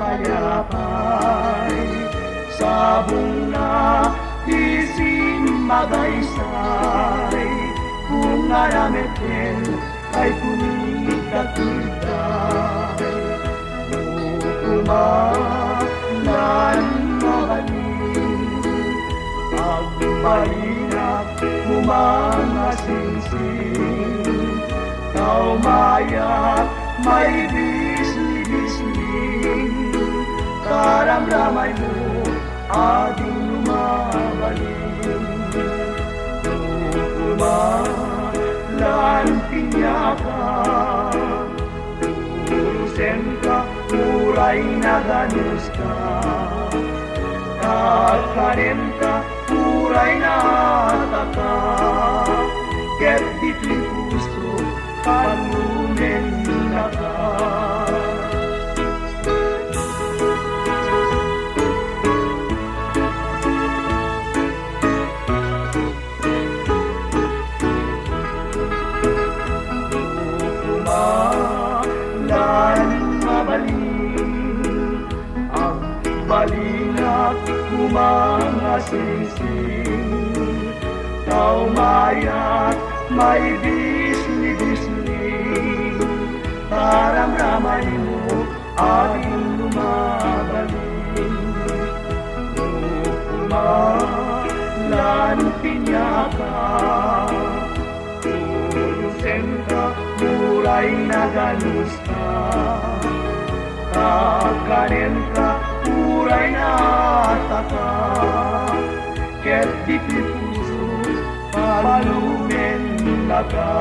payapay sabong na isim magaysay kung arametel ay kunigatiday kumalan mabaling agbalinap kumangasingsing kaumayak may bisli-bisling karamramay mo ating lumabaling kumalan pinyakan urusen ka uray na ganus ka kakarin ka uray na taka ket dito'y puso panunin na ka balingak kumangasising kaumayak may bisli-bisling karamramay mo aking lumabaling kumalan pinyaka ulusen ka muray na ganus ka kakanin ka uray na taka ket di puso palumen na ka